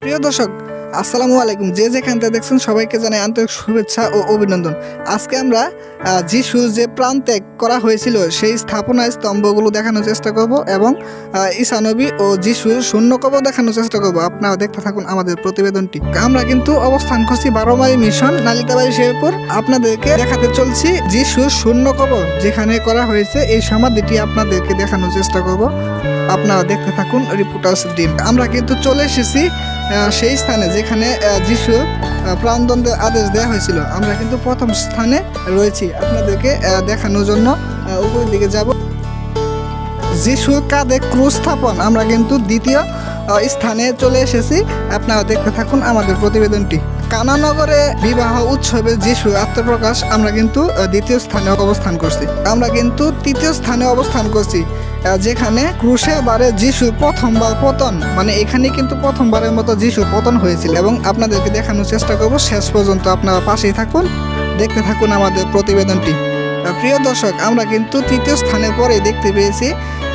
প্রিয় দর্শক, আসসালামু আলাইকুম। যে যেখান থেকে দেখছেন সবাইকে জানাই আন্তরিক শুভেচ্ছা ও অভিনন্দন। আজকে আমরা যিশু যে প্রাণ ত্যাগ করা হয়েছিল সেই স্থাপনায় স্তম্ভগুলো দেখানোর চেষ্টা করব এবং ঈসা নবী ও যিশুর শূন্যকবর দেখানোর চেষ্টা করব। আপনারা দেখতে থাকুন আমাদের প্রতিবেদনটি। আমরা কিন্তু অবস্থান করছি 12 মাইল মিশন নালিতাবাড়ি শেরপুর। আপনাদেরকে দেখাতে চলছি যিশুর শূন্যকবর যেখানে করা হয়েছে এই সমাধিটি আপনাদেরকে দেখানোর চেষ্টা করব। আপনারা দেখতে থাকুন রিপোর্টার্স ডিম। আমরা কিন্তু চলে এসেছি সেই স্থানে যেখানে যিশু প্রাণদণ্ডের আদেশ দেওয়া হয়েছিল। আমরা কিন্তু প্রথম স্থানে রয়েছি, আপনাদেরকে দেখানোর জন্য উপরের দিকে যাব। যিশুর কাঁধে ক্রুশ স্থাপন, আমরা কিন্তু দ্বিতীয় স্থানে চলে এসেছি। আপনারা দেখতে থাকুন আমাদের প্রতিবেদনটি। কানা নগরে বিবাহ উৎসবে যিশু আত্মপ্রকাশ, আমরা কিন্তু দ্বিতীয় স্থানে অবস্থান করছি। আমরা কিন্তু তৃতীয় স্থানে অবস্থান করছি যেখানে ক্রুশের বারে যিশু প্রথমবার পতন, মানে এখানে কিন্তু প্রথমবারের মতো যিশু পতন হয়েছিল এবং আপনাদেরকে দেখানোর চেষ্টা করব। শেষ পর্যন্ত আপনারা পাশেই থাকুন, দেখতে থাকুন আমাদের প্রতিবেদনটি। প্রিয় দর্শক, আমরা কিন্তু তৃতীয় স্থানের পরে দেখতে পেয়েছি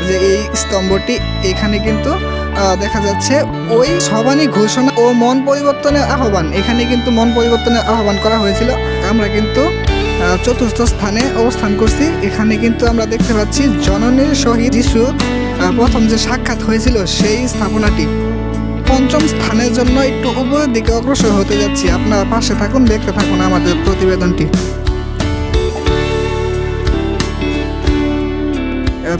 যে এই স্তম্ভটি এখানে কিন্তু দেখা যাচ্ছে ওই সবানি ঘোষণা ও মন পরিবর্তনের আহ্বান, এখানে কিন্তু মন পরিবর্তনের আহ্বান করা হয়েছিল। আমরা কিন্তু চতুর্থ স্থানে অবস্থান করছি। এখানে কিন্তু আমরা দেখতে পাচ্ছি জননীর সহিত যিশু প্রথম যে সাক্ষাৎ হয়েছিল সেই স্থাপনাটি। পঞ্চম স্থানের জন্য একটু উপরের দিকে অগ্রসর হতে যাচ্ছি। আপনারা পাশে থাকুন, দেখতে থাকুন আমাদের প্রতিবেদনটি।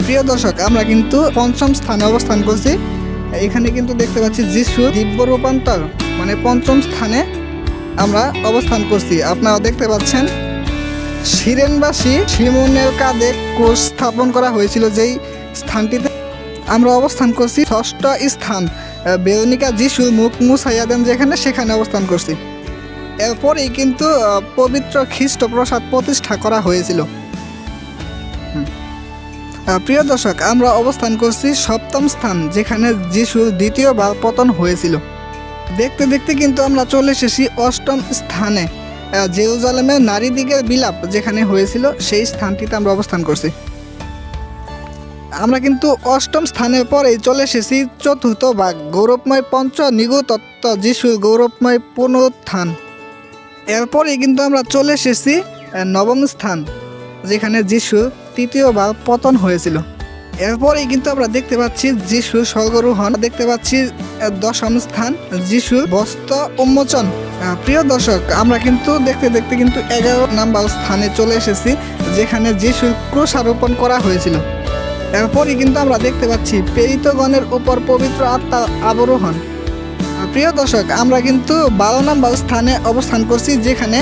প্রিয় দর্শক, আমরা কিন্তু পঞ্চম স্থানে অবস্থান করছি। এখানে কিন্তু দেখতে পাচ্ছি যিশু দিব্য রূপান্তর, মানে পঞ্চম স্থানে আমরা অবস্থান করছি। আপনারা দেখতে পাচ্ছেন সিরেনবাসী শিমনের কাঁধে ক্রুশ স্থাপন করা হয়েছিল যেই স্থানটিতে আমরা অবস্থান করছি। ষষ্ঠ স্থান বেরোনিকা যিশুর মুখ মুছাইয়া দেন যেখানে, সেখানে অবস্থান করছি। এরপরেই কিন্তু পবিত্র খ্রিস্ট প্রসাদ প্রতিষ্ঠা করা হয়েছিল। প্রিয় দর্শক, আমরা অবস্থান করছি সপ্তম স্থান যেখানে যিশুর দ্বিতীয়বার পতন হয়েছিল। দেখতে দেখতে কিন্তু আমরা চলে এসেছি অষ্টম স্থানে, জেরুজালেমের নারীদিগের বিলাপ যেখানে হয়েছিল সেই স্থানটিতে আমরা অবস্থান করছি। আমরা কিন্তু অষ্টম স্থানের পরেই চলে এসেছি চতুর্থ ভাগ গৌরবময় পঞ্চ নিগূতত্ব যিশুর গৌরবময় পুনরুত্থান। এরপরেই কিন্তু আমরা চলে এসেছি নবম স্থান যেখানে যিশু তৃতীয়বার পতন হয়েছিল। এরপরেই কিন্তু আমরা দেখতে পাচ্ছি যিশুর স্বর্গারোহণ, দেখতে পাচ্ছি দশম স্থান যিশুর বস্ত্র উন্মোচন। প্রিয় দর্শক, আমরা কিন্তু দেখতে দেখতে কিন্তু 11 নাম্বার স্থানে চলে এসেছি যেখানে যিশুর ক্রুশারোপণ করা হয়েছিল। এরপরই কিন্তু আমরা দেখতে পাচ্ছি প্রেরিতগণের উপর পবিত্র আত্মার আবরোহণ। প্রিয় দর্শক, আমরা কিন্তু 12 নাম্বার স্থানে অবস্থান করছি যেখানে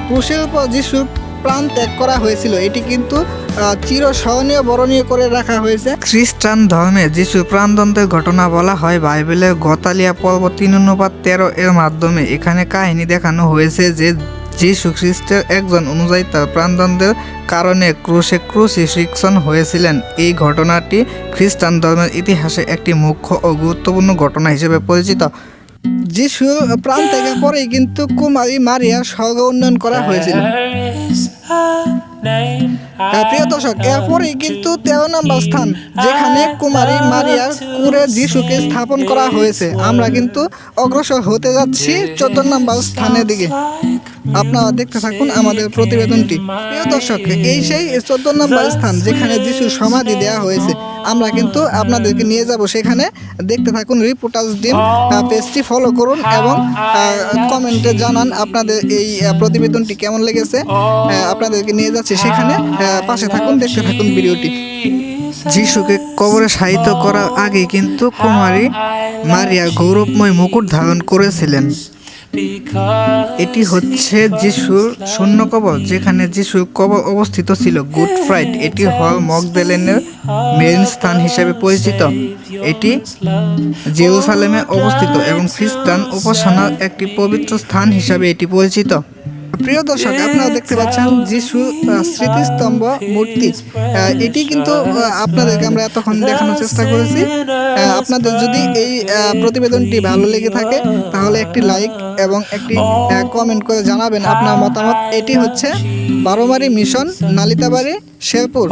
ক্রুশের উপর যিশুর প্রাণ ত্যাগ করা হয়েছিল। এটি কিন্তু চিরস্মরণীয় বরণীয় করে রাখা হয়েছে। খ্রিস্টান ধর্মে যিশু প্রাণদণ্ডের ঘটনা বলা হয় বাইবেলের গতালিয়া পর্ব 3:13 এর মাধ্যমে। এখানে কাহিনী দেখানো হয়েছে যে যিশু খ্রিস্টের একজন অনুযায়ী তার প্রাণদণ্ডের কারণে ক্রুশে ক্রুসিফিকশন হয়েছিলেন। এই ঘটনাটি খ্রিস্টান ধর্মের ইতিহাসে একটি মুখ্য ও গুরুত্বপূর্ণ ঘটনা হিসেবে পরিচিত। যিশু প্রাণ ত্যাগের পরেই কিন্তু কুমারী মারিয়ার স্বর্গ উন্নয়ন করা হয়েছিল। প্রিয় দর্শক, এরপরেই কিন্তু 13 নম্বর স্থান যেখানে কুমারী মারিয়ার কুরে যিশুকে স্থাপন করা হয়েছে। আমরা কিন্তু অগ্রসর হতে যাচ্ছি 14 নম্বর স্থানের দিকে। আপনারা দেখতে থাকুন আমাদের প্রতিবেদনটি। প্রিয় দর্শক, এই সেই 14 নম্বর স্থান যেখানে যিশুর সমাধি দেওয়া হয়েছে। আমরা কিন্তু আপনাদেরকে নিয়ে যাব সেখানে, দেখতে থাকুন রিপোর্টার্স ডিম। পেজটি ফলো করুন এবং কমেন্টে জানান আপনাদের এই প্রতিবেদনটি কেমন লেগেছে। আপনাদেরকে নিয়ে যাচ্ছি সেখানে, পাশে থাকুন, দেখতে থাকুন ভিডিওটি। যিশুকে কবরে শায়িত করার আগে কিন্তু কুমারী মারিয়া গৌরবময় মুকুট ধারণ করেছিলেন। এটি হচ্ছে যিশুর শূন্য কবর যেখানে যিশুর কবর অবস্থিত ছিল। গুড ফ্রাইডে এটি হল মগদলেনের মেইন স্থান হিসেবে পরিচিত। এটি জেরুজালেমে অবস্থিত এবং খ্রিস্টান উপাসনার একটি পবিত্র স্থান হিসাবে এটি পরিচিত। প্রিয় দর্শক, আপনারা দেখতে পাচ্ছেন যিশু স্মৃতিস্তম্ভ মূর্তি। এটি কিন্তু আপনাদেরকে আমরা এতক্ষণ দেখানোর চেষ্টা করেছি। আপনাদের যদি এই প্রতিবেদনটি ভালো লেগে থাকে তাহলে একটি লাইক এবং একটি কমেন্ট করে জানাবেন আপনার মতামত। এটি হচ্ছে 12 মাইল মিশন নালিতাবাড়ি শেরপুর।